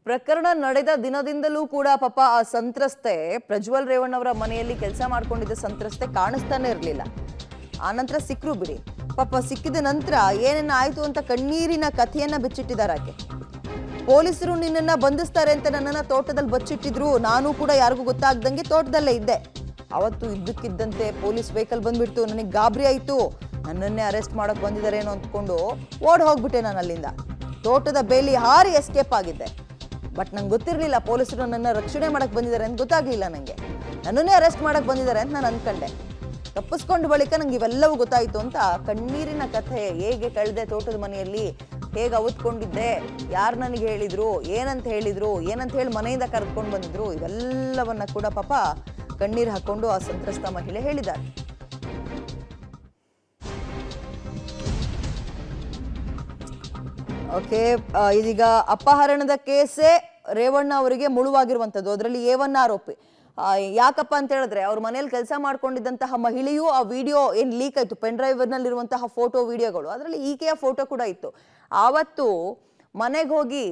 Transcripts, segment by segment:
ಪ್ರಕರಣ ನಡೆದ ದಿನದಿಂದಲೂ ಕೂಡ ಪಾಪ ಆ ಸಂತ್ರಸ್ತೆ ಪ್ರಜ್ವಲ್ ರೇವಣ್ಣವರ ಮನೆಯಲ್ಲಿ ಕೆಲಸ ಮಾಡ್ಕೊಂಡಿದ್ದ ಸಂತ್ರಸ್ತೆ ಕಾಣಿಸ್ತಾನೆ ಇರಲಿಲ್ಲ. ಆ ನಂತರ ಸಿಕ್ಕರು ಬಿಡಿ. ಪಾಪ ಸಿಕ್ಕಿದ ನಂತರ ಏನೇನು ಆಯ್ತು ಅಂತ ಕಣ್ಣೀರಿನ ಕಥೆಯನ್ನ ಬಿಚ್ಚಿಟ್ಟಿದ್ದಾರೆ ಆಕೆ. ಪೊಲೀಸರು ನಿನ್ನನ್ನ ಬಂಧಿಸ್ತಾರೆ ಅಂತ ನನ್ನನ್ನ ತೋಟದಲ್ಲಿ ಬಚ್ಚಿಟ್ಟಿದ್ರು. ನಾನು ಕೂಡ ಯಾರಿಗೂ ಗೊತ್ತಾಗ್ದಂಗೆ ತೋಟದಲ್ಲೇ ಇದ್ದೆ. ಅವತ್ತು ಇದ್ದಕ್ಕಿದ್ದಂತೆ ಪೊಲೀಸ್ ವೆಹಿಕಲ್ ಬಂದ್ಬಿಡ್ತು. ನನಗೆ ಗಾಬರಿ ಆಯ್ತು. ನನ್ನನ್ನೇ ಅರೆಸ್ಟ್ ಮಾಡಕ್ ಬಂದಿದ್ದಾರೇನೋ ಅಂದ್ಕೊಂಡು ಓಡ್ ಹೋಗ್ಬಿಟ್ಟೆ. ನಾನು ಅಲ್ಲಿಂದ ತೋಟದ ಬೇಲಿ ಹಾರಿ ಎಸ್ಕೇಪ್ ಆಗಿದ್ದೆ. ಬಟ್ ನಂಗೆ ಗೊತ್ತಿರಲಿಲ್ಲ ಪೊಲೀಸರು ನನ್ನ ರಕ್ಷಣೆ ಮಾಡಕ್ ಬಂದಿದ್ದಾರೆ ಅಂತ ಗೊತ್ತಾಗ್ಲಿಲ್ಲ. ನನಗೆ ನನ್ನನ್ನೇ ಅರೆಸ್ಟ್ ಮಾಡಕ್ ಬಂದಿದ್ದಾರೆ ಅಂತ ನಾನು ಅನ್ಕೊಂಡೆ. ತಪ್ಪಿಸ್ಕೊಂಡ ಬಳಿಕ ನಂಗೆ ಇವೆಲ್ಲವೂ ಗೊತ್ತಾಯ್ತು ಅಂತ ಕಣ್ಣೀರಿನ ಕಥೆ. ಹೇಗೆ ಕಳೆದೆ ತೋಟದ ಮನೆಯಲ್ಲಿ, ಹೇಗೆ ಅವತ್ಕೊಂಡಿದ್ದೆ, ಯಾರು ನನಗೆ ಹೇಳಿದ್ರು, ಏನಂತ ಹೇಳಿ ಮನೆಯಿಂದ ಕರೆದುಕೊಂಡು ಬಂದಿದ್ರು, ಇವೆಲ್ಲವನ್ನ ಕೂಡ ಪಾಪ ಕಣ್ಣೀರು ಹಾಕೊಂಡು ಆ ಸಂತ್ರಸ್ತ ಮಹಿಳೆ ಹೇಳಿದ್ದಾರೆ. ಓಕೆ, ಇದೀಗ ಅಪಹರಣದ ಕೇಸೇ ರೇವಣ್ಣ ಅವರಿಗೆ ಮುಳುವಾಗಿರುವಂಥದ್ದು. ಅದರಲ್ಲಿ A1 ಆರೋಪಿ. ಯಾಕಪ್ಪ ಅಂತ ಹೇಳಿದ್ರೆ ಅವ್ರ ಮನೇಲಿ ಕೆಲಸ ಮಾಡ್ಕೊಂಡಿದ್ದಂತಹ ಮಹಿಳೆಯು ಆ ವಿಡಿಯೋ ಏನ್ ಲೀಕ್ ಆಯ್ತು, ಪೆನ್ ಡ್ರೈವ್ನಲ್ಲಿರುವಂತಹ ಫೋಟೋ ವಿಡಿಯೋಗಳು, ಅದರಲ್ಲಿ ಈಕೆಯ ಫೋಟೋ ಕೂಡ ಇತ್ತು. ಆವತ್ತು ಮನೆಗೆ ಹೋಗಿ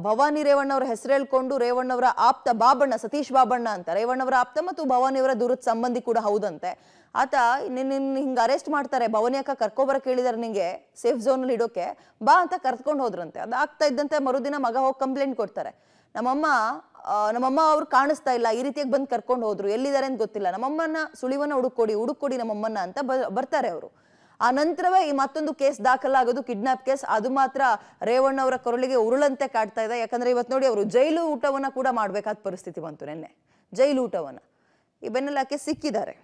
ಭವಾನಿ ರೇವಣ್ಣ ಅವರ ಹೆಸರು ಹೇಳ್ಕೊಂಡು ರೇವಣ್ಣವರ ಆಪ್ತ ಬಾಬಣ್ಣ, ಸತೀಶ್ ಬಾಬಣ್ಣ ಅಂತ, ರೇವಣ್ಣವರ ಆಪ್ತ ಮತ್ತು ಭವಾನಿಯವರ ದೂರದ ಸಂಬಂಧಿ ಕೂಡ ಹೌದಂತೆ. ಆತ ನಿನ್ನ ಹಿಂಗೆ ಅರೆಸ್ಟ್ ಮಾಡ್ತಾರೆ, ಭವಾನಿ ಅಕ್ಕ ಕರ್ಕೊಬರಕ್ಕೆ ಹೇಳಿದಾರೆ ನಿಂಗೆ ಸೇಫ್ ಝೋನಲ್ಲಿ ಇಡೋಕೆ ಬಾ ಅಂತ ಕರ್ಕೊಂಡು ಹೋದ್ರಂತೆ. ಅದಾಗ್ತಾ ಇದ್ದಂತೆ ಮರುದಿನ ಮಗ ಹೋಗಿ ಕಂಪ್ಲೇಂಟ್ ಕೊಡ್ತಾರೆ. ನಮ್ಮಮ್ಮ ಅವ್ರು ಕಾಣಿಸ್ತಾ ಇಲ್ಲ, ಈ ರೀತಿಯಾಗಿ ಬಂದು ಕರ್ಕೊಂಡು ಹೋದ್ರು, ಎಲ್ಲಿದ್ದಾರೆ ಅಂತ ಗೊತ್ತಿಲ್ಲ, ನಮ್ಮಮ್ಮನ ಸುಳಿವನ್ನ ಹುಡುಕೊಡಿ ನಮ್ಮಮ್ಮನ ಅಂತ ಬರ್ತಾರೆ ಅವರು. ಆ ನಂತರವೇ ಈ ಮತ್ತೊಂದು ಕೇಸ್ ದಾಖಲಾಗೋದು, ಕಿಡ್ನಾಪ್ ಕೇಸ್. ಅದು ಮಾತ್ರ ರೇವಣ್ಣ ಅವರ ಕೊರಳಿಗೆ ಉರುಳಂತೆ ಕಾಡ್ತಾ ಇದೆ. ಯಾಕಂದ್ರೆ ಇವತ್ತು ನೋಡಿ ಅವರು ಜೈಲು ಊಟವನ್ನ ಕೂಡ ಮಾಡ್ಬೇಕಾದ ಪರಿಸ್ಥಿತಿ ಬಂತು. ನೆನ್ನೆ ಜೈಲು ಊಟವನ್ನ ಈ ಬೆನ್ನಲ್ಲಾಕೆ ಸಿಕ್ಕಿದ್ದಾರೆ.